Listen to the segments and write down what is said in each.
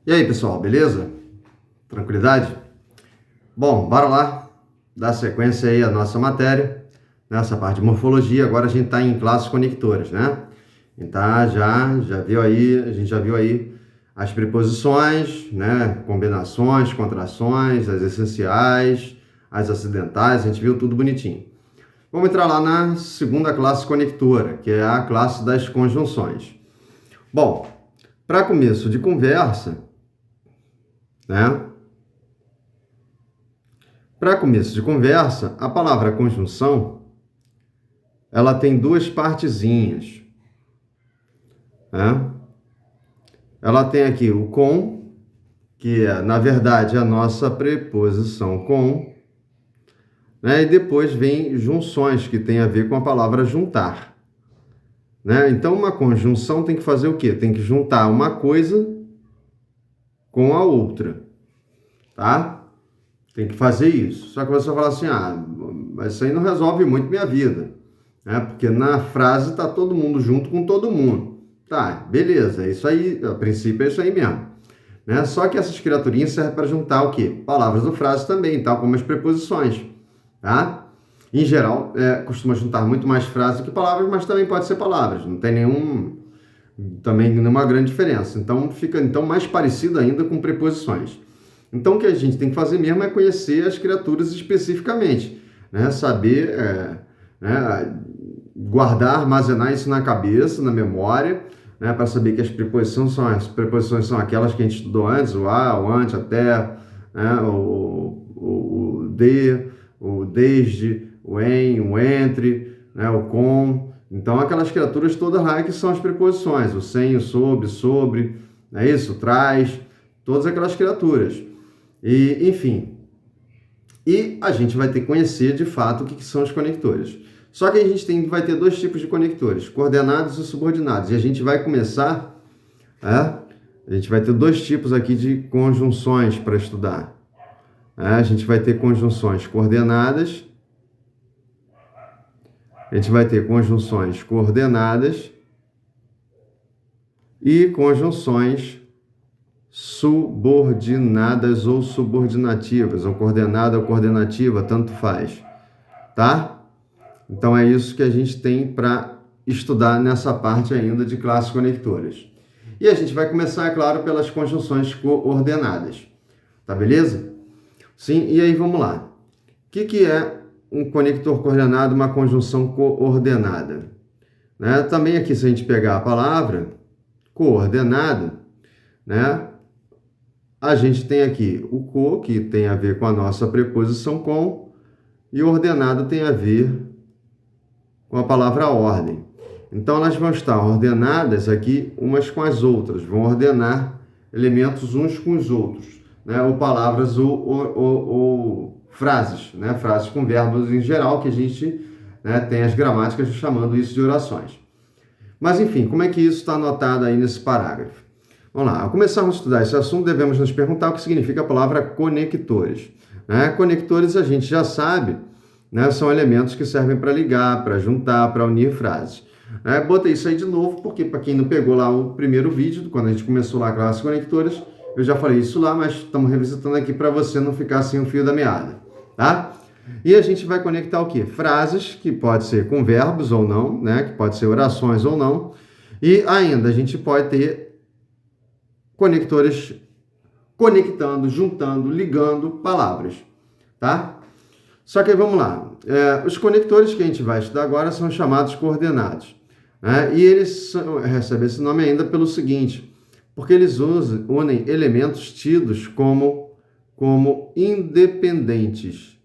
E aí, pessoal, beleza? Tranquilidade? Bom, bora lá dar sequência aí à nossa matéria, nessa parte de morfologia. Agora a gente está em classes conectoras, né? Então a gente já viu aí as preposições, né? Combinações, contrações, as essenciais, as acidentais, a gente viu tudo bonitinho. Vamos entrar lá na segunda classe conectora, que é a classe das conjunções. Bom, para começo de conversa, né? Para começo de conversa, a palavra conjunção, ela tem duas partezinhas, né? Ela tem aqui o com, que é, na verdade, a nossa preposição com, né? E depois vem junções, que tem a ver com a palavra juntar, né? Então, uma conjunção tem que fazer o quê? Tem que juntar uma coisa com a outra, tá? Tem que fazer isso. Só que você vai falar assim, mas isso aí não resolve muito minha vida, né? Porque na frase está todo mundo junto com todo mundo. Tá, beleza, é isso aí, a princípio é isso aí mesmo, né? Só que essas criaturinhas servem para juntar o quê? Palavras ou frases também, tal como as preposições, tá? Em geral, costuma juntar muito mais frases do que palavras, mas também pode ser palavras, não tem nenhuma grande diferença. Então, fica mais parecido ainda com preposições. Então, o que a gente tem que fazer mesmo é conhecer as criaturas especificamente, né? Saber, né? Guardar, armazenar isso na cabeça, na memória, né? Para saber que as preposições são aquelas que a gente estudou antes, o a, o ante, até, né? O de, o desde, o em, o entre, né? O com. Então, aquelas criaturas todas lá que são as preposições, o sem, o sob, sobre, é isso? Traz, todas aquelas criaturas. E, enfim, e a gente vai ter que conhecer de fato o que são os conectores. Só que a gente vai ter dois tipos de conectores, coordenados e subordinados. E a gente vai começar, a gente vai ter dois tipos aqui de conjunções para estudar. A gente vai ter conjunções coordenadas, a gente vai ter conjunções coordenadas e conjunções subordinadas ou subordinativas, ou coordenada ou coordenativa, tanto faz, tá? Então é isso que a gente tem para estudar nessa parte ainda de classes conectoras. E a gente vai começar, é claro, pelas conjunções coordenadas, tá beleza? Sim, e aí vamos lá. O que é um conector coordenado, uma conjunção coordenada? Né? Também aqui, se a gente pegar a palavra coordenada, né? A gente tem aqui o co, que tem a ver com a nossa preposição com, e ordenado tem a ver com a palavra ordem. Então, elas vão estar ordenadas aqui umas com as outras, vão ordenar elementos uns com os outros, né? Ou palavras ou frases, né? Frases com verbos em geral, que a gente, né, tem as gramáticas chamando isso de orações. Mas, enfim, como é que isso está anotado aí nesse parágrafo? Vamos lá, ao começarmos a estudar esse assunto, devemos nos perguntar o que significa a palavra conectores. Né? Conectores a gente já sabe, né? São elementos que servem para ligar, para juntar, para unir frases. Botei isso aí de novo, porque para quem não pegou lá o primeiro vídeo, quando a gente começou lá a classe conectores, eu já falei isso lá, mas estamos revisitando aqui para você não ficar sem o fio da meada, tá? E a gente vai conectar o quê? Frases, que pode ser com verbos ou não, né? Que pode ser orações ou não. E ainda a gente pode ter conectores conectando, juntando, ligando palavras, tá? Só que vamos lá. Os conectores que a gente vai estudar agora são chamados coordenados, né? E eles recebem esse nome ainda pelo seguinte, porque eles unem elementos tidos como independentes,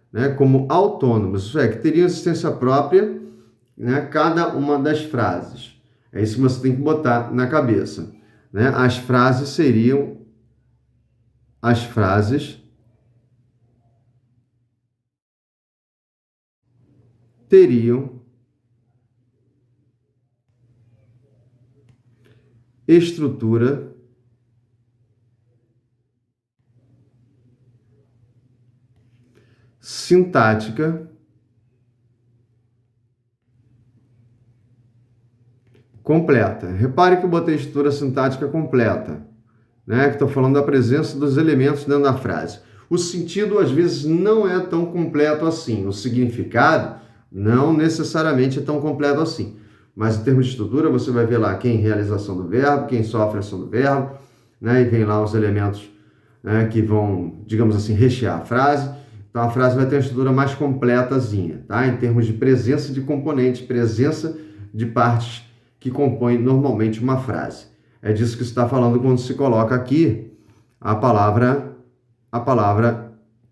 né? Como autônomos, isso é, que teriam existência própria, né? Cada uma das frases. É isso que você tem que botar na cabeça, né? As frases teriam estrutura sintática completa. Repare que eu botei estrutura sintática completa, né, que estou falando da presença dos elementos dentro da frase. O sentido, às vezes, não é tão completo assim. O significado não necessariamente é tão completo assim. Mas, em termos de estrutura, você vai ver lá quem realiza a ação do verbo, quem sofre a ação do verbo, né, e vem lá os elementos, né, que vão, digamos assim, rechear a frase. Então, a frase vai ter uma estrutura mais completazinha, tá? Em termos de presença de componentes, presença de partes que compõem normalmente uma frase. É disso que se está falando quando se coloca aqui a palavra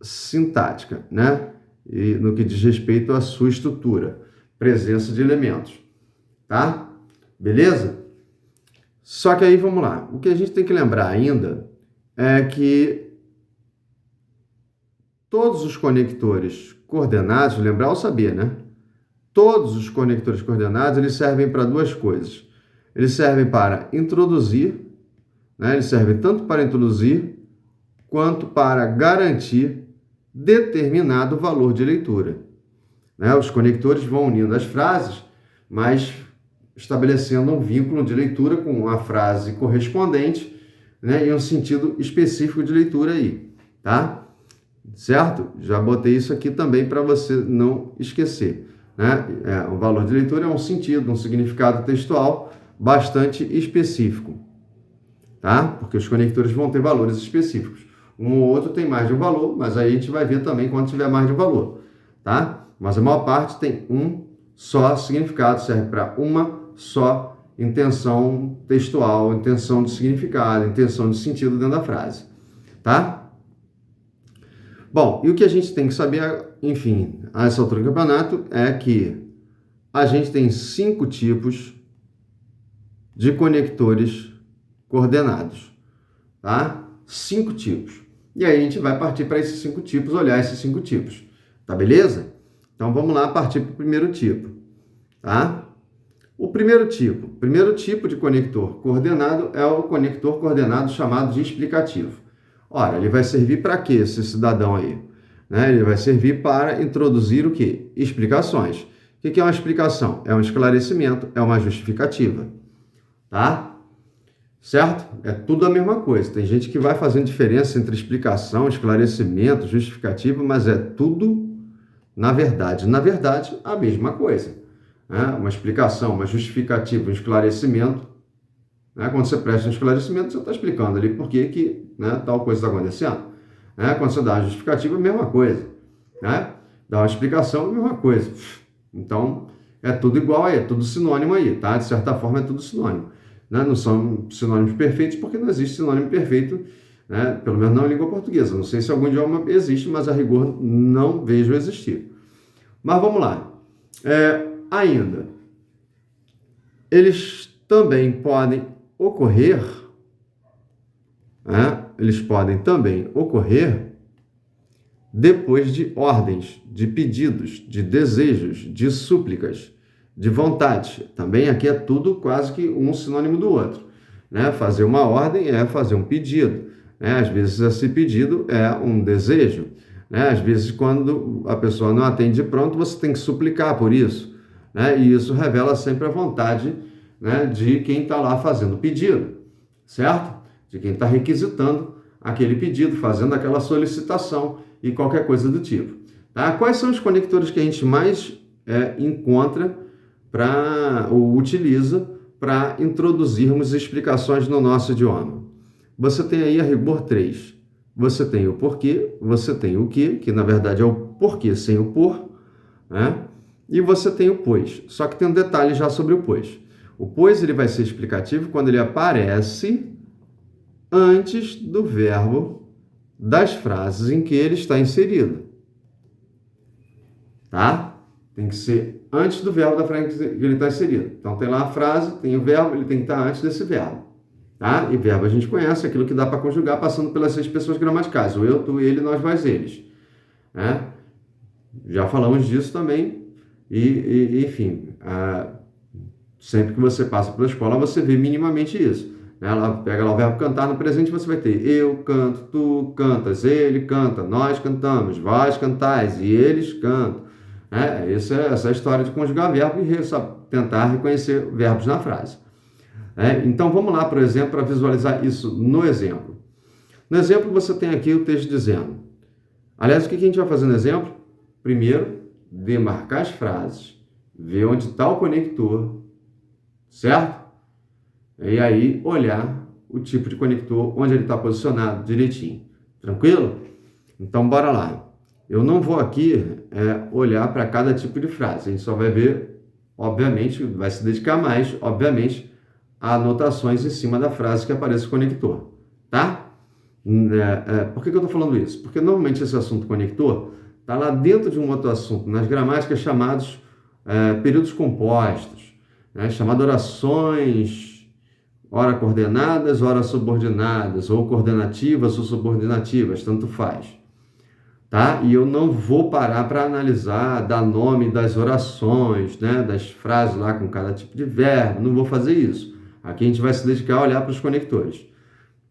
sintática, né? E no que diz respeito à sua estrutura, presença de elementos, tá? Beleza? Só que aí, vamos lá. O que a gente tem que lembrar ainda é que todos os conectores coordenados, lembrar ou saber, né? Todos os conectores coordenados, eles servem para duas coisas. Eles servem para introduzir, né? Eles servem tanto para introduzir quanto para garantir determinado valor de leitura, né? Os conectores vão unindo as frases, mas estabelecendo um vínculo de leitura com a frase correspondente, né? E um sentido específico de leitura aí, tá? Certo? Já botei isso aqui também para você não esquecer, né? O valor de leitura é um sentido, um significado textual bastante específico, tá? Porque os conectores vão ter valores específicos. Um ou outro tem mais de um valor, mas aí a gente vai ver também quando tiver mais de um valor, tá? Mas a maior parte tem um só significado, serve para uma só intenção textual, intenção de significado, intenção de sentido dentro da frase, tá? Bom, e o que a gente tem que saber, enfim, a essa altura do campeonato, é que a gente tem 5 tipos de conectores coordenados, tá? 5 tipos. E aí a gente vai partir para esses 5 tipos, olhar esses 5 tipos, tá beleza? Então vamos lá partir para o primeiro tipo, tá? O primeiro tipo de conector coordenado é o conector coordenado chamado de explicativo. Ora, ele vai servir para quê, esse cidadão aí? Né? Ele vai servir para introduzir o quê? Explicações. O que é uma explicação? É um esclarecimento, é uma justificativa. Tá? Certo? É tudo a mesma coisa. Tem gente que vai fazendo diferença entre explicação, esclarecimento, justificativa, mas é tudo, na verdade, a mesma coisa. Né? Uma explicação, uma justificativa, um esclarecimento. Né? Quando você presta um esclarecimento, você está explicando ali por que né, tal coisa está acontecendo. Né? Quando você dá uma justificativa, é a mesma coisa. Né? Dá uma explicação, é a mesma coisa. Então, é tudo igual aí, é tudo sinônimo aí, tá? De certa forma, é tudo sinônimo. Né? Não são sinônimos perfeitos, porque não existe sinônimo perfeito, né? Pelo menos não em língua portuguesa. Não sei se algum idioma existe, mas a rigor não vejo existir. Mas vamos lá. Ainda, eles também podem ocorrer, né? Eles podem também ocorrer depois de ordens, de pedidos, de desejos, de súplicas, de vontade. Também aqui é tudo quase que um sinônimo do outro, né? Fazer uma ordem é fazer um pedido, né? Às vezes esse pedido é um desejo, né? Às vezes quando a pessoa não atende de pronto, você tem que suplicar por isso, né? E isso revela sempre a vontade, né, de quem está lá fazendo o pedido, certo? De quem está requisitando aquele pedido, fazendo aquela solicitação e qualquer coisa do tipo. Tá? Quais são os conectores que a gente mais encontra ou utiliza para introduzirmos explicações no nosso idioma? Você tem aí a rigor 3. Você tem o porquê, você tem o que na verdade é o porquê sem o por, né? E você tem o pois. Só que tem um detalhe já sobre o pois. O pois ele vai ser explicativo quando ele aparece antes do verbo das frases em que ele está inserido. Tá? Tem que ser antes do verbo da frase que ele está inserido. Então tem lá a frase, tem o verbo, ele tem que estar antes desse verbo. Tá? E verbo a gente conhece, aquilo que dá para conjugar passando pelas 6 pessoas gramaticais. O eu, tu, ele, nós, vós, eles. Né? Já falamos disso também. Enfim, sempre que você passa pela escola, você vê minimamente isso. Ela pega lá o verbo cantar no presente, você vai ter eu canto, tu cantas, ele canta, nós cantamos, vós cantais e eles cantam. Essa é a história de conjugar verbo e tentar reconhecer verbos na frase. Então, vamos lá, por exemplo, para visualizar isso no exemplo. No exemplo, você tem aqui o texto dizendo... Aliás, o que a gente vai fazer no exemplo? Primeiro, demarcar as frases, ver onde está o conector, certo? E aí, olhar o tipo de conector, onde ele está posicionado direitinho. Tranquilo? Então, bora lá. Eu não vou aqui olhar para cada tipo de frase. A gente só vai ver, obviamente, vai se dedicar mais, obviamente, a anotações em cima da frase que aparece o conector, tá? Por que eu estou falando isso? Porque normalmente esse assunto conector está lá dentro de um outro assunto, nas gramáticas chamados períodos compostos, né? Chamado orações, ora coordenadas, ora subordinadas, ou coordenativas ou subordinativas, tanto faz. Tá? E eu não vou parar para analisar, dar nome das orações, né? Das frases lá com cada tipo de verbo, não vou fazer isso. Aqui a gente vai se dedicar a olhar para os conectores,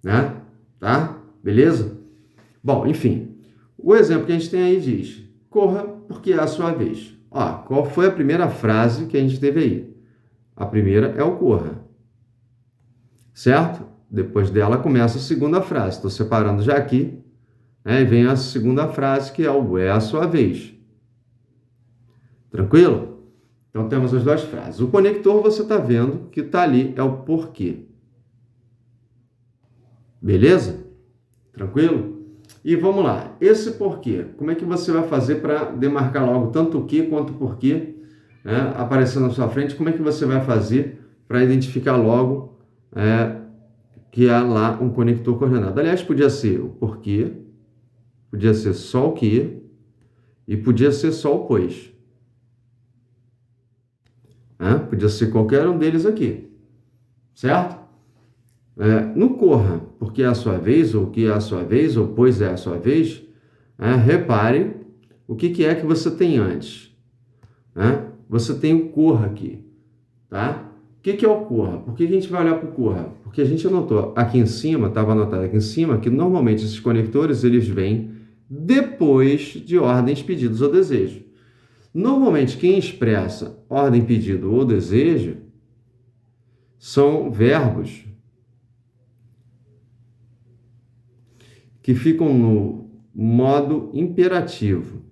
né? Tá? Beleza? Bom, enfim, o exemplo que a gente tem aí diz: corra porque é a sua vez. Ó, qual foi a primeira frase que a gente teve aí? A primeira é o corra, certo? Depois dela começa a segunda frase. Estou separando já aqui, né? E vem a segunda frase, que é o é a sua vez. Tranquilo? Então temos as duas frases. O conector você está vendo que está ali, é o porquê. Beleza? Tranquilo? E vamos lá, esse porquê, como é que você vai fazer para demarcar logo tanto o que quanto o porquê, né, aparecendo na sua frente? Como é que você vai fazer para identificar logo que há lá um conector coordenado? Aliás, podia ser o porquê, podia ser só o que e podia ser só o pois. Podia ser qualquer um deles aqui, certo? No corra, porque é a sua vez, ou que é a sua vez, ou pois é a sua vez, repare o que é que você tem antes. Você tem o corra aqui, tá? O que é o corra? Por que a gente vai olhar para o corra? Porque a gente anotou aqui em cima, estava anotado aqui em cima, que normalmente esses conectores eles vêm depois de ordens, pedidos ou desejo. Normalmente quem expressa ordem, pedido ou desejo são verbos que ficam no modo imperativo.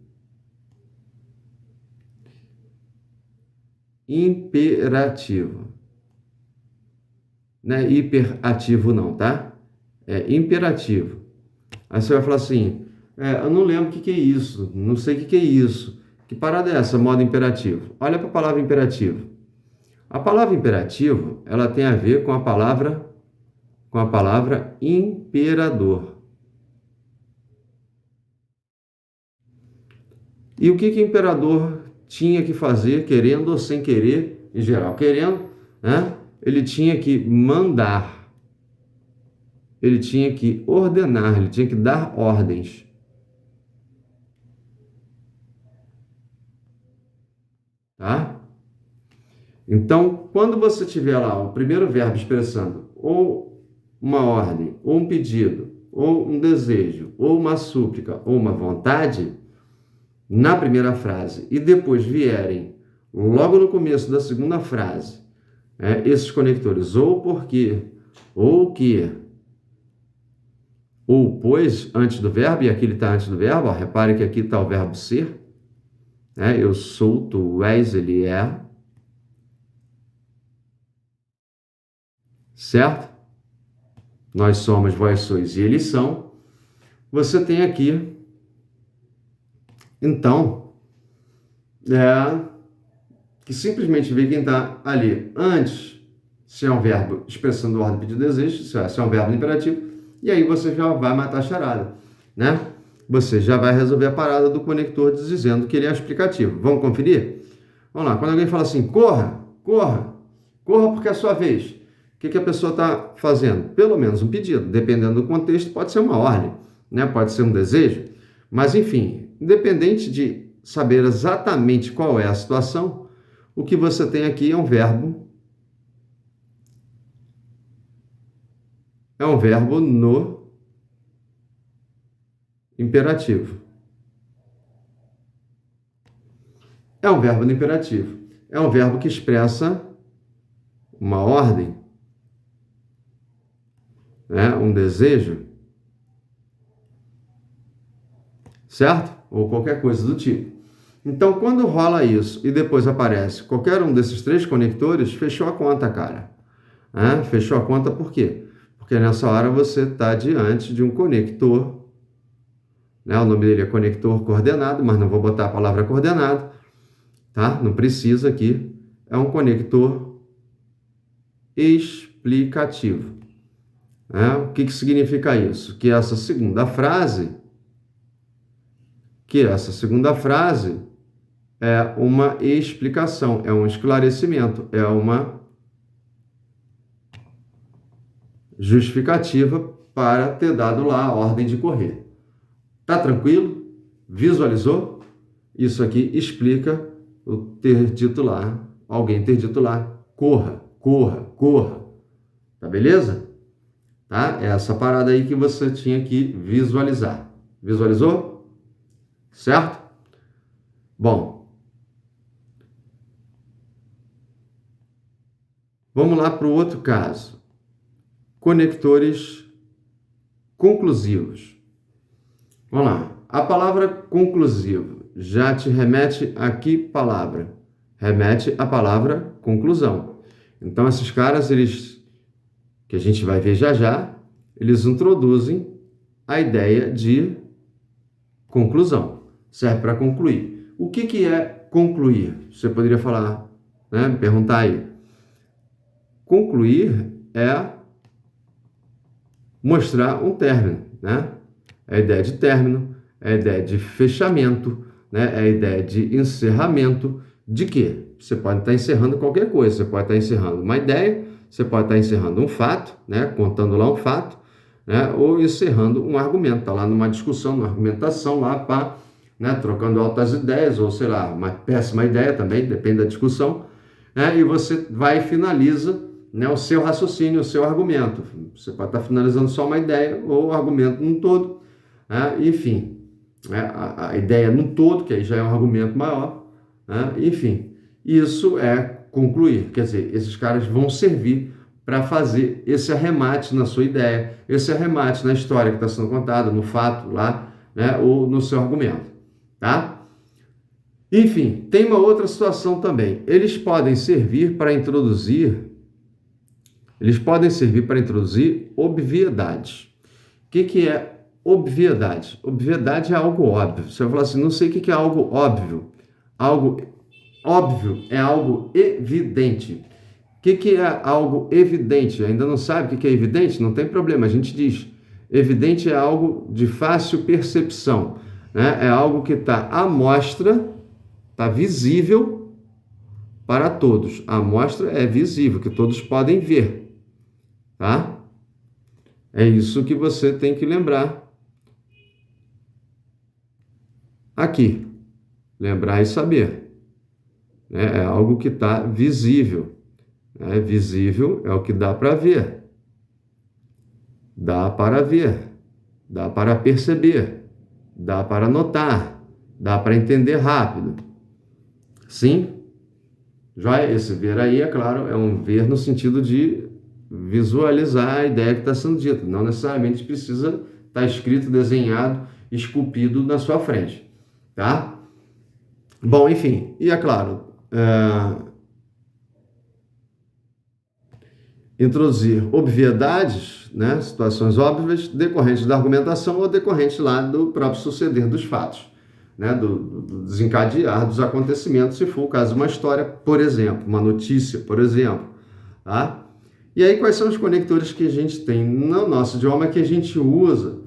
Imperativo. Não é hiperativo não, tá? É imperativo. Aí você vai falar assim, eu não lembro o que é isso, não sei o que é isso. Que parada é essa, modo imperativo? Olha para a palavra imperativo. A palavra imperativo, ela tem a ver com a palavra imperador. E o que imperador tinha que fazer, querendo ou sem querer, em geral querendo, né? Ele tinha que mandar, ele tinha que ordenar, ele tinha que dar ordens. Tá? Então, quando você tiver lá o primeiro verbo expressando ou uma ordem, ou um pedido, ou um desejo, ou uma súplica, ou uma vontade, na primeira frase, e depois vierem, logo no começo da segunda frase, esses conectores, ou porque, ou que, ou pois, antes do verbo, e aqui ele está antes do verbo, ó, repare que aqui está o verbo ser, eu sou, tu és, ele é, certo? Nós somos, vós sois e eles são. Você tem aqui, então, que simplesmente vê quem está ali antes, se é um verbo expressando ordem, pedido, desejo, se é um verbo imperativo, e aí você já vai matar a charada, né? Você já vai resolver a parada do conector dizendo que ele é explicativo. Vamos conferir? Vamos lá, quando alguém fala assim, corra, corra, corra porque é a sua vez. O que a pessoa está fazendo? Pelo menos um pedido. Dependendo do contexto, pode ser uma ordem, né? Pode ser um desejo. Mas, enfim, independente de saber exatamente qual é a situação, o que você tem aqui é um verbo. É um verbo no imperativo. É um verbo no imperativo. É um verbo que expressa uma ordem né, um desejo, certo? Ou qualquer coisa do tipo. Então, quando rola isso e depois aparece qualquer um desses 3 conectores, fechou a conta, cara. Fechou a conta por quê? Porque nessa hora você está diante de um conector, né? O nome dele é conector coordenado, mas não vou botar a palavra coordenado, tá? Não precisa aqui. É um conector explicativo. O que significa isso? Que essa segunda frase é uma explicação, é um esclarecimento, é uma justificativa para ter dado lá a ordem de correr. Tá tranquilo? Visualizou? Isso aqui explica o ter dito lá, alguém ter dito lá, corra, corra, corra. Tá beleza? Tá? É essa parada aí que você tinha que visualizar. Visualizou? Certo? Bom, vamos lá para o outro caso. Conectores conclusivos. Vamos lá. A palavra conclusivo já te remete a que palavra? Remete à palavra conclusão. Então, esses caras, eles, que a gente vai ver já já, eles introduzem a ideia de conclusão. Serve para concluir. O que é concluir? Você poderia falar, né? Perguntar aí. Concluir é mostrar um término, né? É a ideia de término, é a ideia de fechamento, né? É a ideia de encerramento. De quê? Você pode estar encerrando qualquer coisa. Você pode estar encerrando uma ideia, você pode estar encerrando um fato, né? Contando lá um fato, né? Ou encerrando um argumento. Está lá numa discussão, numa argumentação lá, pá, né? Trocando altas ideias, ou sei lá, uma péssima ideia também, depende da discussão, né? E você vai e finaliza, né, o seu raciocínio, o seu argumento. Você pode estar finalizando só uma ideia ou o argumento num todo, né? Enfim, né, a ideia num todo, que aí já é um argumento maior, né? Enfim, isso é concluir. Quer dizer, esses caras vão servir para fazer esse arremate na sua ideia, esse arremate na história que está sendo contada, no fato lá, né, ou no seu argumento, tá? Enfim, tem uma outra situação também. Eles podem servir para introduzir obviedades. O que é obviedade? Obviedade é algo óbvio. Você vai falar assim, não sei o que é algo óbvio. Algo óbvio é algo evidente. O que é algo evidente? Ainda não sabe o que é evidente? Não tem problema, a gente diz. Evidente é algo de fácil percepção, né? É algo que está à mostra, está visível para todos. A amostra é visível, que todos podem ver. Tá? É isso que você tem que lembrar aqui. Lembrar e saber. É algo que está visível. Visível é o que dá para ver. Dá para ver. Dá para perceber. Dá para notar. Dá para entender rápido. Sim? Já esse ver aí, é claro, é um ver no sentido de visualizar a ideia que está sendo dita. Não necessariamente precisa estar escrito, desenhado, esculpido na sua frente, tá? Bom, enfim, e é claro, introduzir obviedades, né, situações óbvias, decorrentes da argumentação ou decorrentes lá do próprio suceder dos fatos, né, do desencadear dos acontecimentos, se for o caso de uma história, por exemplo, uma notícia, por exemplo, tá? E aí, quais são os conectores que a gente tem no nosso idioma que a gente usa,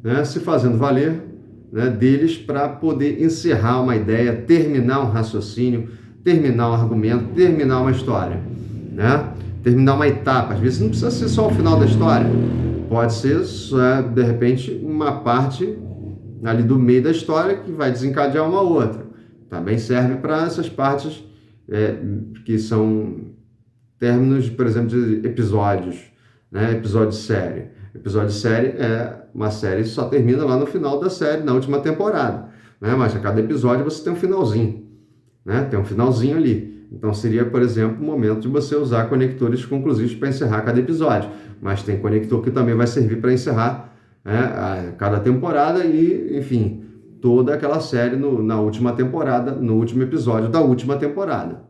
né, se fazendo valer, né, deles para poder encerrar uma ideia, terminar um raciocínio, terminar um argumento, terminar uma história, né? Terminar uma etapa. Às vezes não precisa ser só o final da história, pode ser, de repente, uma parte ali do meio da história que vai desencadear uma outra. Também serve para essas partes que são términos, por exemplo, de episódios, né? Episódio de série. Episódio de série é uma série que só termina lá no final da série, na última temporada, né? Mas a cada episódio você tem um finalzinho, né? Tem um finalzinho ali. Então seria, por exemplo, o momento de você usar conectores conclusivos para encerrar cada episódio. Mas tem conector que também vai servir para encerrar, né, cada temporada e, enfim, toda aquela série na última temporada, no último episódio da última temporada.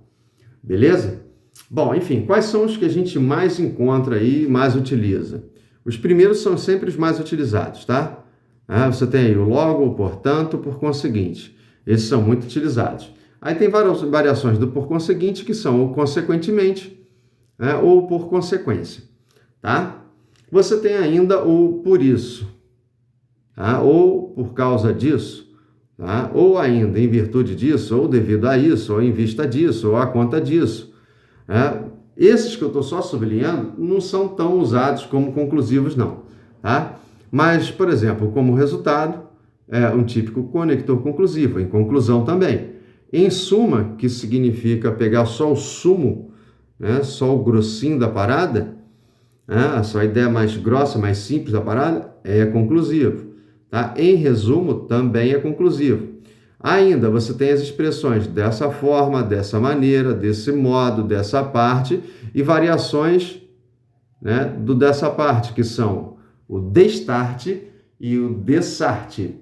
Beleza? Bom, enfim, quais são os que a gente mais encontra aí e mais utiliza? Os primeiros são sempre os mais utilizados, tá? Você tem aí o logo, o portanto, por conseguinte. Esses são muito utilizados. Aí tem várias variações do por conseguinte, que são o consequentemente, né, ou por consequência, tá? Você tem ainda o por isso, tá? Ou por causa disso, tá? Ou ainda em virtude disso, ou devido a isso, ou em vista disso, ou a conta disso. Esses que eu estou só sublinhando não são tão usados como conclusivos, não, tá? Mas, por exemplo, como resultado, é um típico conector conclusivo, em conclusão também. Em suma, que significa pegar só o sumo, né, só o grossinho da parada, só a ideia mais grossa, mais simples da parada, é conclusivo. Tá? Em resumo, também é conclusivo. Ainda você tem as expressões dessa forma, dessa maneira, desse modo, dessa parte e variações, né, do dessa parte, que são o destarte e o dessarte,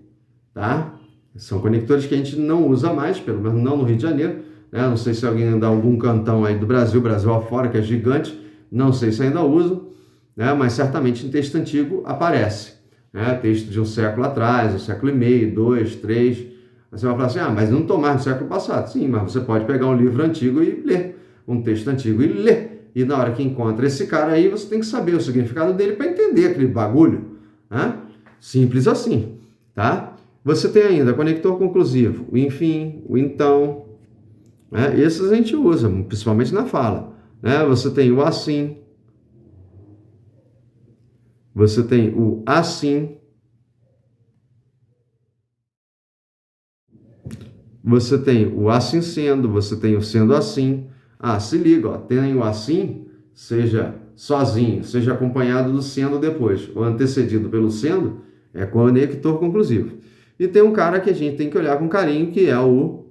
tá? São conectores que a gente não usa mais, pelo menos não no Rio de Janeiro, né? Não sei se alguém anda algum cantão aí do Brasil afora, que é gigante, não sei se ainda usam, né? Mas certamente em texto antigo aparece, né? Texto de um século atrás, um século e meio, 2, 3. Você vai falar assim, mas não estou mais no século passado. Sim, mas você pode pegar um livro antigo e ler, um texto antigo e ler. E na hora que encontra esse cara aí, você tem que saber o significado dele para entender aquele bagulho, né? Simples assim, tá? Você tem ainda conector conclusivo, o enfim, o então, né? Esses a gente usa, principalmente na fala, né? Você tem o assim, você tem o assim, você tem o assim sendo, você tem o sendo assim. Se liga, ó, tem o assim, seja sozinho, seja acompanhado do sendo depois, ou antecedido pelo sendo, é conector conclusivo. E tem um cara que a gente tem que olhar com carinho, que é o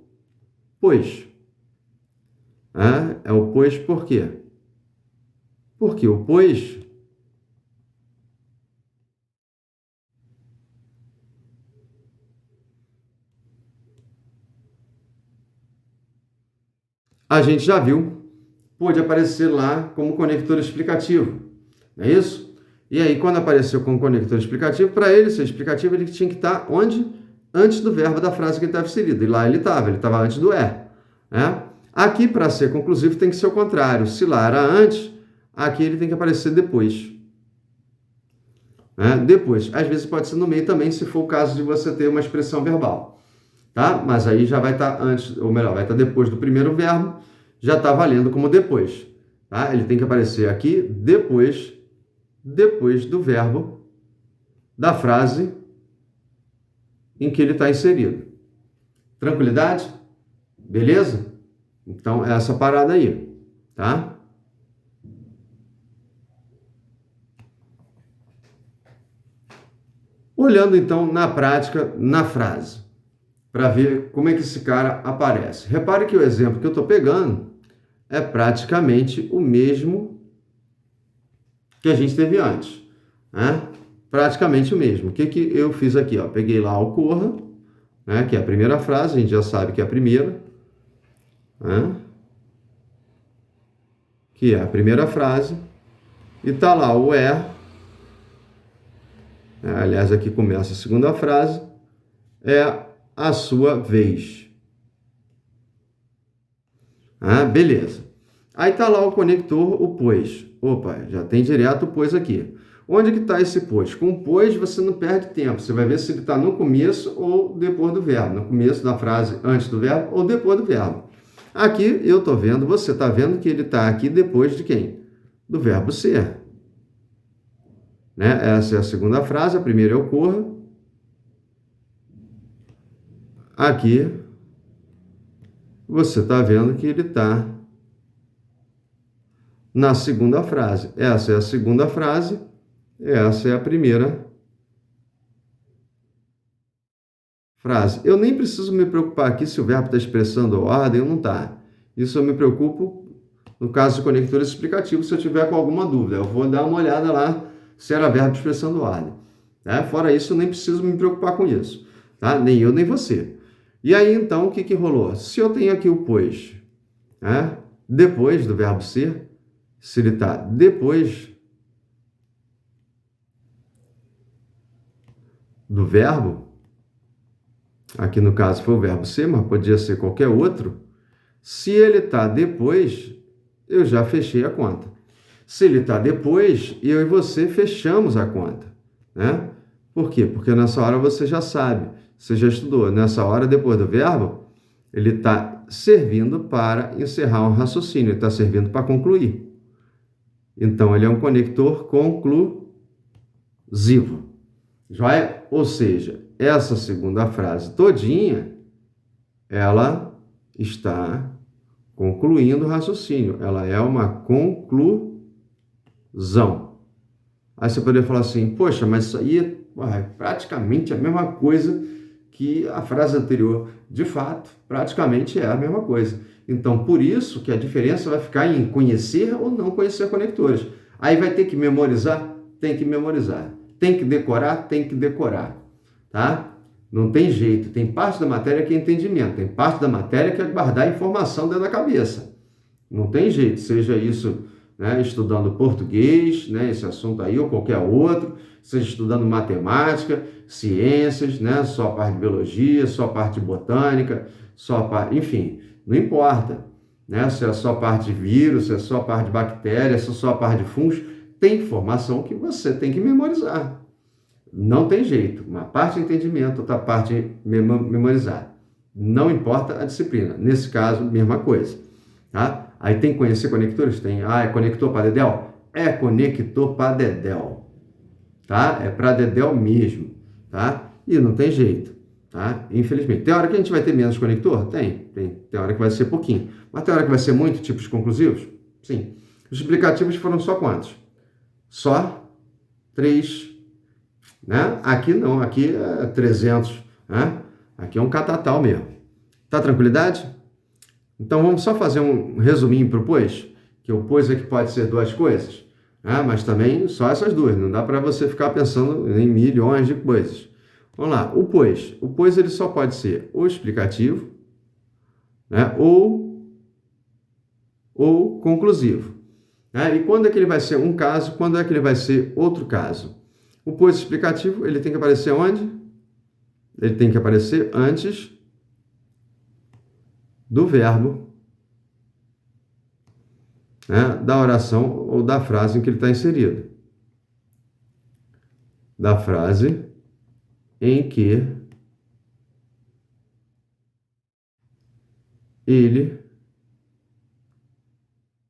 pois. É o pois por quê? Porque o pois a gente já viu, pode aparecer lá como conector explicativo, não é isso? E aí, quando apareceu como conector explicativo, para ele ser explicativo, ele tinha que estar onde? Antes do verbo da frase que ele estava inserido. E lá ele estava antes do é. Né? Aqui, para ser conclusivo, tem que ser o contrário. Se lá era antes, aqui ele tem que aparecer depois. Depois, às vezes pode ser no meio também, se for o caso de você ter uma expressão verbal. Tá? Mas aí já vai estar antes, ou melhor, vai estar depois do primeiro verbo, já está valendo como depois. Tá? Ele tem que aparecer aqui depois do verbo da frase em que ele está inserido. Tranquilidade? Beleza? Então, é essa parada aí, tá? Olhando, então, na prática, na frase, para ver como é que esse cara aparece. Repare que o exemplo que eu estou pegando é praticamente o mesmo que a gente teve antes, né? Praticamente o mesmo. O que eu fiz aqui? Ó? Peguei lá ocorra, né? Que é a primeira frase, a gente já sabe que é a primeira, né? Que é a primeira frase, e tá lá o aliás, aqui começa a segunda frase, é a sua vez. Beleza. Aí tá lá o conector, o pois. Opa, já tem direto o pois aqui. Onde que está esse pois? Com o pois você não perde tempo. Você vai ver se ele está no começo ou depois do verbo. No começo da frase, antes do verbo ou depois do verbo. Aqui eu estou vendo, você está vendo que ele está aqui depois de quem? Do verbo ser. Essa é a segunda frase, a primeira é ocorra. Aqui você está vendo que ele está na segunda frase. Essa é a segunda frase, essa é a primeira frase. Eu nem preciso me preocupar aqui se o verbo está expressando a ordem ou não está. Isso eu me preocupo no caso de conectores explicativos, se eu tiver com alguma dúvida. Eu vou dar uma olhada lá se era verbo expressando ordem. Tá? Fora isso, eu nem preciso me preocupar com isso. Tá? Nem eu, nem você. E aí, então, o que rolou? Se eu tenho aqui o pois, né? Depois do verbo ser, se ele está depois do verbo, aqui no caso foi o verbo ser, mas podia ser qualquer outro, se ele está depois, eu já fechei a conta. Se ele está depois, eu e você fechamos a conta, né? Por quê? Porque nessa hora você já sabe, você já estudou. Nessa hora, depois do verbo, ele está servindo para encerrar um raciocínio, ele está servindo para concluir. Então, ele é um conector conclusivo. Joia? Ou seja, essa segunda frase todinha, ela está concluindo o raciocínio. Ela é uma conclusão. Aí você poderia falar assim, poxa, mas isso aí é praticamente a mesma coisa que a frase anterior. De fato, praticamente é a mesma coisa. Então, por isso que a diferença vai ficar em conhecer ou não conhecer conectores. Aí vai ter que memorizar? Tem que memorizar. Tem que decorar? Tem que decorar. Tá? Não tem jeito. Tem parte da matéria que é entendimento. Tem parte da matéria que é guardar a informação dentro da cabeça. Não tem jeito. Seja isso, né, estudando português, né, esse assunto aí, ou qualquer outro. Seja estudando matemática, ciências, né, só a parte de biologia, só a parte de botânica, só a parte... Enfim, não importa. Né, se é só a parte de vírus, se é só a parte de bactérias, se é só a parte de fungos. Tem informação que você tem que memorizar. Não tem jeito. Uma parte de entendimento, outra parte memorizar. Não importa a disciplina. Nesse caso, mesma coisa. Tá? Aí tem que conhecer conectores? Tem. Ah, é conector para dedéu? É conector para dedéu. Tá? É para dedéu mesmo. Tá? E não tem jeito. Tá? Infelizmente. Tem hora que a gente vai ter menos conector? Tem. Tem hora que vai ser pouquinho. Mas tem hora que vai ser muito, tipos conclusivos? Sim. Os explicativos foram só quantos? Só 3. Né? Aqui não, aqui é 300. Né? Aqui é um catatal mesmo. Tá tranquilidade? Então vamos só fazer um resuminho para o pois, que o pois é que pode ser duas coisas, né? Mas também só essas duas, não dá para você ficar pensando em milhões de coisas. Vamos lá, o pois ele só pode ser ou explicativo, né? ou conclusivo. Né? E quando é que ele vai ser um caso, quando é que ele vai ser outro caso? O pois explicativo, ele tem que aparecer onde? Ele tem que aparecer antes do verbo, né, da oração ou da frase em que ele está inserido. Da frase em que ele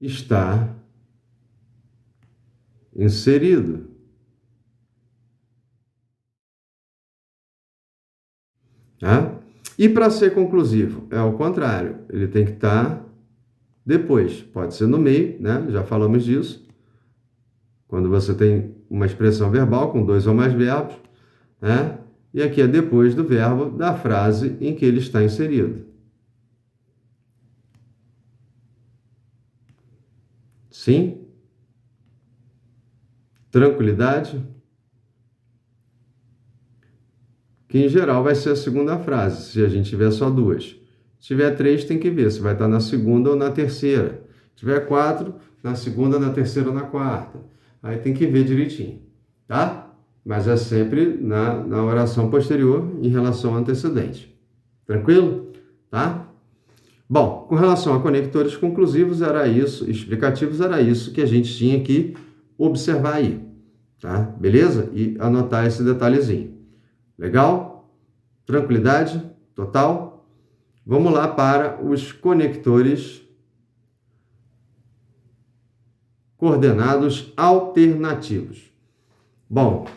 está inserido. Tá? E para ser conclusivo, é o contrário. Ele tem que estar depois. Pode ser no meio, né? Já falamos disso. Quando você tem uma expressão verbal com 2 ou mais verbos, né? E aqui é depois do verbo da frase em que ele está inserido. Sim? Tranquilidade? Que em geral vai ser a segunda frase, se a gente tiver só 2. Se tiver 3, tem que ver se vai estar na segunda ou na terceira. Se tiver 4, na segunda, na terceira ou na quarta. Aí tem que ver direitinho, tá? Mas é sempre na oração posterior em relação ao antecedente. Tranquilo? Tá? Bom, com relação a conectores conclusivos, era isso, explicativos, era isso que a gente tinha que observar aí, tá? Beleza? E anotar esse detalhezinho. Legal? Tranquilidade total? Vamos lá para os conectores coordenados alternativos. Bom,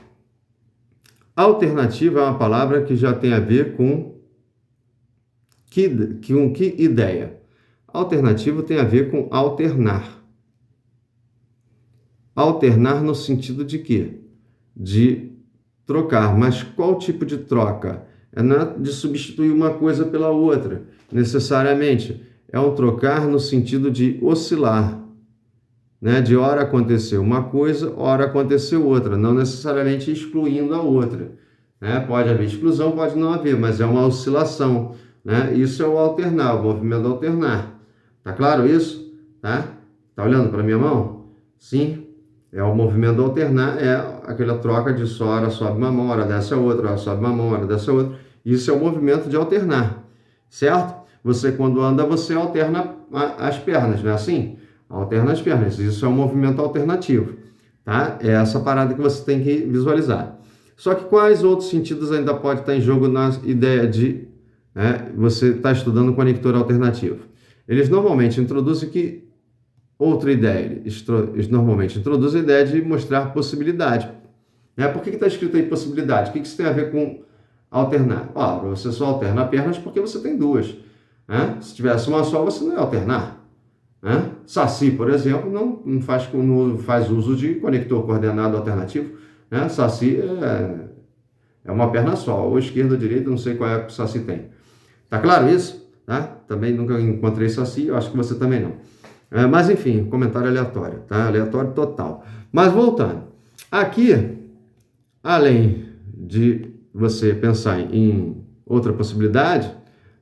alternativa é uma palavra que já tem a ver com que ideia? Alternativo tem a ver com alternar. Alternar no sentido de quê? De trocar. Mas qual tipo de troca? É de substituir uma coisa pela outra, necessariamente. é um trocar no sentido de oscilar, né? De hora acontecer uma coisa, hora acontecer outra, não necessariamente excluindo a outra, né? Pode haver exclusão, pode não haver, mas é uma oscilação, né? Isso é o alternar, o movimento alternar. Tá claro isso? Tá? Tá olhando para minha mão? Sim. É o movimento alternar, é aquela troca de só hora sobe uma mão, hora desce a outra, hora sobe uma mão, hora desce a outra. Isso é o movimento de alternar, certo? Você, quando anda, você alterna as pernas, não é assim? Alterna as pernas. Isso é um movimento alternativo, tá? É essa parada que você tem que visualizar. Só que quais outros sentidos ainda pode estar em jogo na ideia de, né, você está estudando conector alternativo? Eles normalmente introduzem que outra ideia, eles normalmente introduzem a ideia de mostrar possibilidade. Né? Por que está escrito aí possibilidade? O que isso tem a ver com alternar? Você só alterna pernas porque você tem duas. Né? Se tivesse uma só, você não ia alternar. Né? Saci, por exemplo, não faz uso de conector coordenado alternativo. Né? Saci é uma perna só, ou esquerda ou direita, não sei qual é que o Saci tem. Tá claro isso? Tá? Também nunca encontrei Saci, eu acho que você também não. Mas enfim, comentário aleatório, tá? Aleatório total. Mas voltando, aqui, além de você pensar em outra possibilidade,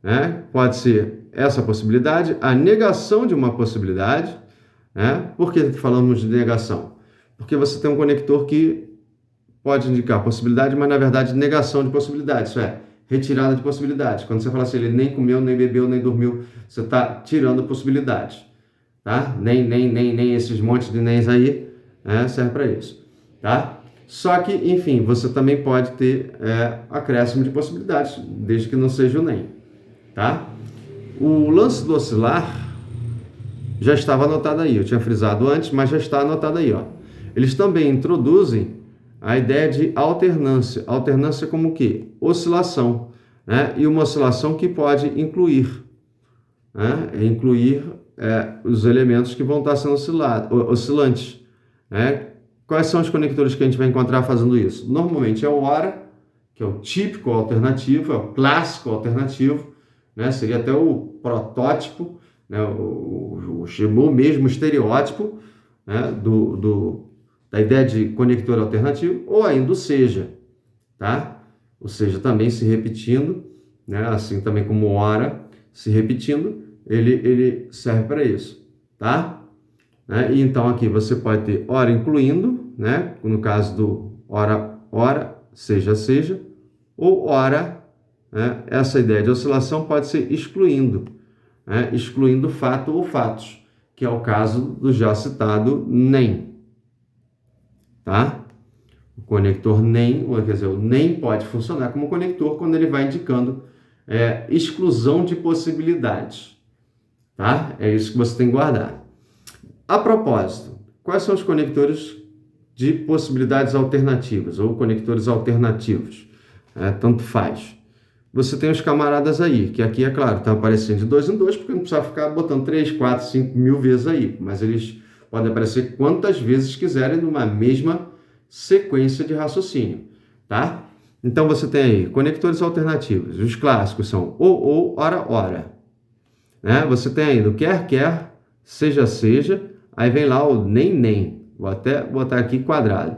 né? Pode ser essa possibilidade, a negação de uma possibilidade, né? Por que falamos de negação? Porque você tem um conector que pode indicar possibilidade, mas na verdade negação de possibilidade, isso é, retirada de possibilidade. Quando você fala assim, ele nem comeu, nem bebeu, nem dormiu, você está tirando possibilidade. Tá? Nem esses montes de nens aí, serve para isso, tá? Só que, enfim, você também pode ter acréscimo de possibilidades, desde que não seja o nem, tá? O lance do oscilar já estava anotado aí, eu tinha frisado antes, mas já está anotado aí, ó. Eles também introduzem a ideia de alternância. Alternância como o quê? Oscilação, né? E uma oscilação que pode incluir, né? Os elementos que vão estar sendo oscilantes. Né? Quais são os conectores que a gente vai encontrar fazendo isso? Normalmente é o hora, que é o típico alternativo, é o clássico alternativo, né? Seria até o protótipo, né? o mesmo estereótipo, né? Da ideia de conector alternativo, ou ainda o seja, tá? O seja também se repetindo, né? Assim também como hora se repetindo, ele serve para isso, tá? Né? E então aqui você pode ter hora incluindo, né? No caso do hora, seja, ou hora, né? Essa ideia de oscilação pode ser excluindo, né? Excluindo fato ou fatos, que é o caso do já citado nem, tá? O conector nem, quer dizer, o nem pode funcionar como conector quando ele vai indicando exclusão de possibilidades. Tá? É isso que você tem que guardar. A propósito, quais são os conectores de possibilidades alternativas ou conectores alternativos? Tanto faz. Você tem os camaradas aí, que aqui, é claro, estão aparecendo de 2 em 2, porque não precisa ficar botando 3, 4, 5 mil vezes aí, mas eles podem aparecer quantas vezes quiserem numa mesma sequência de raciocínio, tá? Então você tem aí conectores alternativos. Os clássicos são ou, hora. Né? Você tem ainda o quer, seja, aí vem lá o nem. Vou até botar aqui quadrado,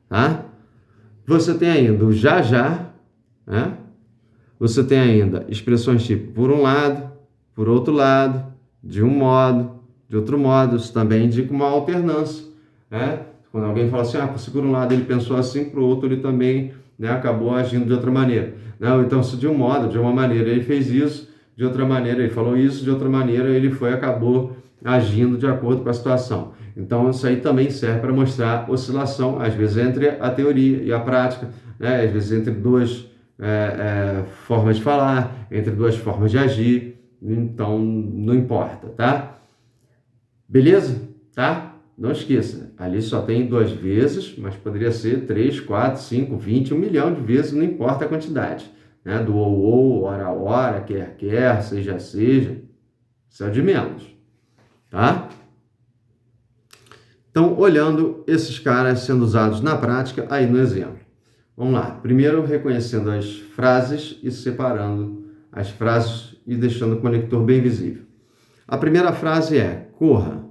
tá? Você tem ainda o já, né? Você tem ainda expressões tipo por um lado, por outro lado, de um modo, de outro modo. Isso também indica uma alternância, né? Quando alguém fala assim, por um lado ele pensou assim, para o outro ele também, né, acabou agindo de outra maneira. Não, então se de um modo, de uma maneira ele fez isso, de outra maneira ele falou isso, de outra maneira ele acabou agindo de acordo com a situação. Então isso aí também serve para mostrar oscilação, às vezes entre a teoria e a prática, né? Às vezes entre duas formas de falar, entre duas formas de agir, então não importa, tá? Beleza? Tá? Não esqueça, ali só tem 2 vezes, mas poderia ser 3, 4, 5, 20, 1 milhão de vezes, não importa a quantidade. Né? Do ou, hora, quer, seja, isso é o de menos. Tá? Então, olhando esses caras sendo usados na prática, aí no exemplo. Vamos lá. Primeiro, reconhecendo as frases e separando as frases e deixando o conector bem visível. A primeira frase é corra.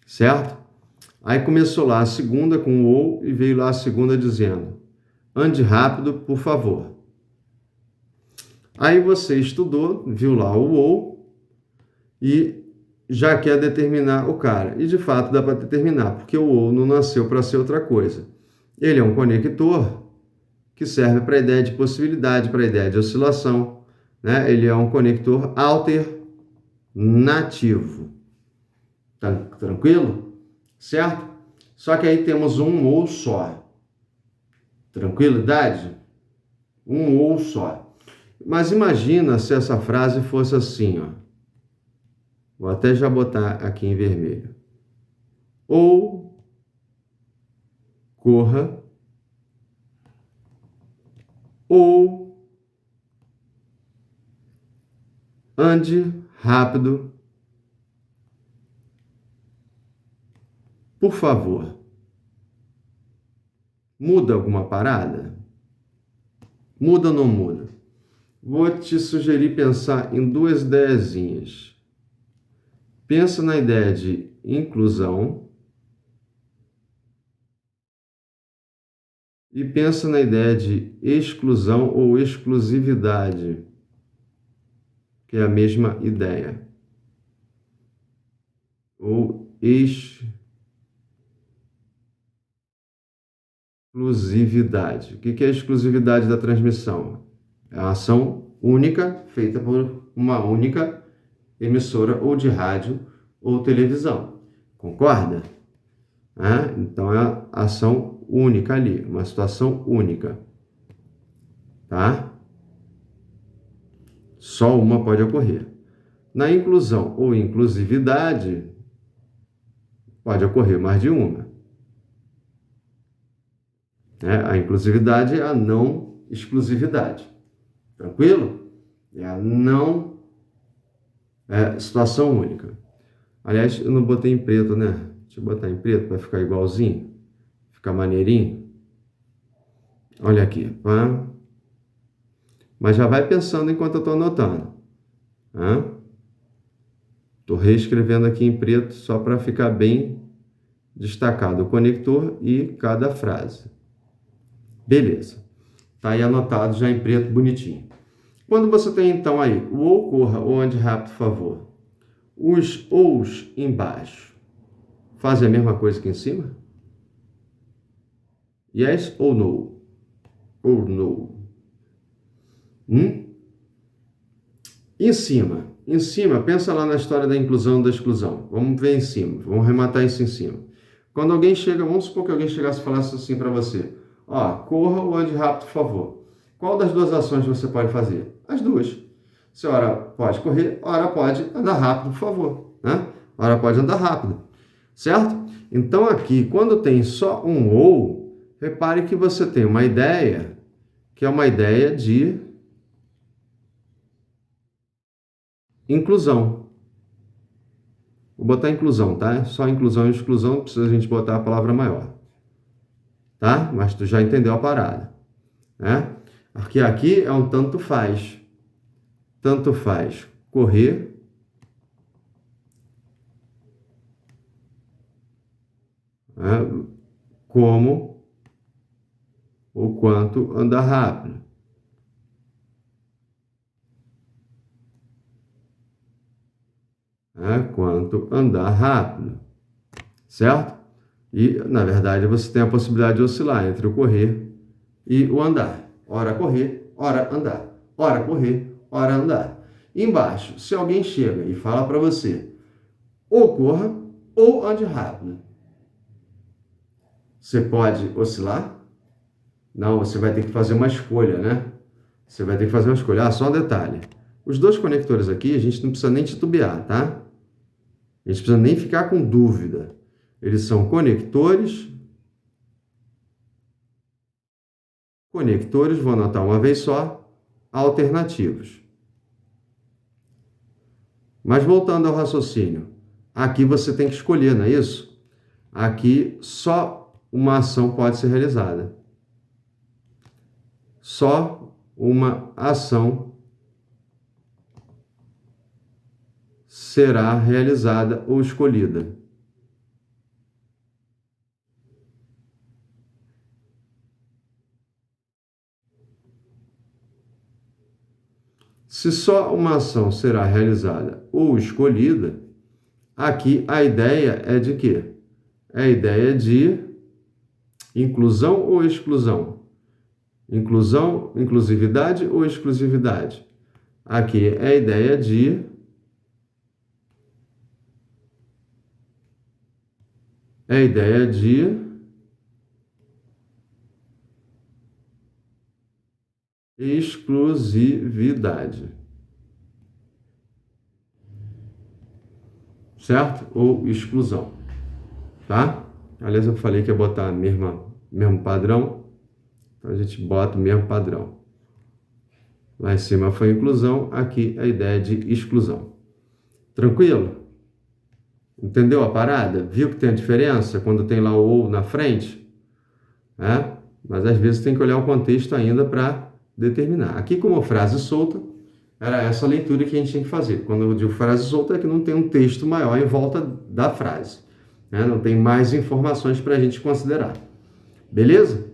Certo? Aí começou lá a segunda com o ou e veio lá a segunda dizendo: ande rápido, por favor. Aí você estudou, viu lá o ou e já quer determinar o cara. E de fato dá para determinar, porque o ou não nasceu para ser outra coisa. Ele é um conector que serve para a ideia de possibilidade, para a ideia de oscilação, né? Ele é um conector alternativo. Tá tranquilo? Certo? Só que aí temos um ou só. Tranquilidade? Um ou só. Mas imagina se essa frase fosse assim, ó. Vou até já botar aqui em vermelho. Ou corra, ou ande rápido, por favor. Muda alguma parada? Muda ou não muda? Vou te sugerir pensar em duas ideiazinhas. Pensa na ideia de inclusão e pensa na ideia de exclusão ou exclusividade, que é a mesma ideia. Ou exclusividade. O que é a exclusividade da transmissão? É uma ação única feita por uma única emissora ou de rádio ou televisão. Concorda? Então é a ação única ali, uma situação única. Tá? Só uma pode ocorrer. Na inclusão ou inclusividade, pode ocorrer mais de uma. A inclusividade é a não exclusividade. Tranquilo? É a não situação única. Aliás, eu não botei em preto, né? Deixa eu botar em preto para ficar igualzinho. Ficar maneirinho. Olha aqui. Pá. Mas já vai pensando enquanto eu estou anotando. Estou reescrevendo aqui em preto só para ficar bem destacado o conector e cada frase. Beleza. Está aí anotado já em preto, bonitinho. Quando você tem então aí o ou corra ou ande rápido, por favor, os ous embaixo fazem a mesma coisa que em cima? Yes ou no? Ou no? Em cima, pensa lá na história da inclusão e da exclusão. Vamos ver em cima, vamos arrematar isso em cima. Quando alguém chega, vamos supor que alguém chegasse e falasse assim para você: corra ou ande rápido, por favor. Qual das duas ações você pode fazer? As duas. Você ora pode correr, ora pode andar rápido, por favor. Ora pode andar rápido. Certo? Então aqui, quando tem só um ou, repare que você tem uma ideia, que é uma ideia de inclusão. Vou botar inclusão, tá? Só inclusão e exclusão, não precisa a gente botar a palavra maior. Tá? Mas tu já entendeu a parada. Porque aqui é um tanto faz. Tanto faz correr como ou quanto andar rápido. Quanto andar rápido. Certo? E, na verdade, você tem a possibilidade de oscilar entre o correr e o andar. Ora correr, ora andar. Ora correr, ora andar. Embaixo, se alguém chega e fala para você, ou corra ou ande rápido, você pode oscilar? Não, você vai ter que fazer uma escolha, né? Você vai ter que fazer uma escolha. Só um detalhe. Os dois conectores aqui, a gente não precisa nem titubear, tá? A gente precisa nem ficar com dúvida. Eles são conectores, vou anotar uma vez só, alternativos. Mas voltando ao raciocínio, aqui você tem que escolher, não é isso? Aqui só uma ação pode ser realizada. Só uma ação será realizada ou escolhida. Se só uma ação será realizada ou escolhida, aqui a ideia é de quê? É a ideia de inclusão ou exclusão? Inclusão, inclusividade ou exclusividade? Aqui é a ideia de exclusividade. Certo? Ou exclusão. Tá? Aliás, eu falei que ia botar mesmo padrão. Então, a gente bota o mesmo padrão. Lá em cima foi inclusão, aqui a ideia de exclusão. Tranquilo? Entendeu a parada? Viu que tem a diferença quando tem lá o ou na frente? Mas às vezes tem que olhar o contexto ainda para determinar. Aqui, como frase solta, era essa leitura que a gente tinha que fazer. Quando eu digo frase solta, é que não tem um texto maior em volta da frase. Não tem mais informações para a gente considerar. Beleza?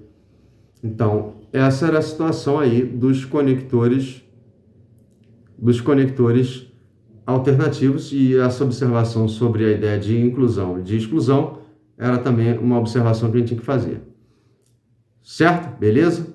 Então, essa era a situação aí dos conectores alternativos, e essa observação sobre a ideia de inclusão e de exclusão era também uma observação que a gente tinha que fazer. Certo? Beleza?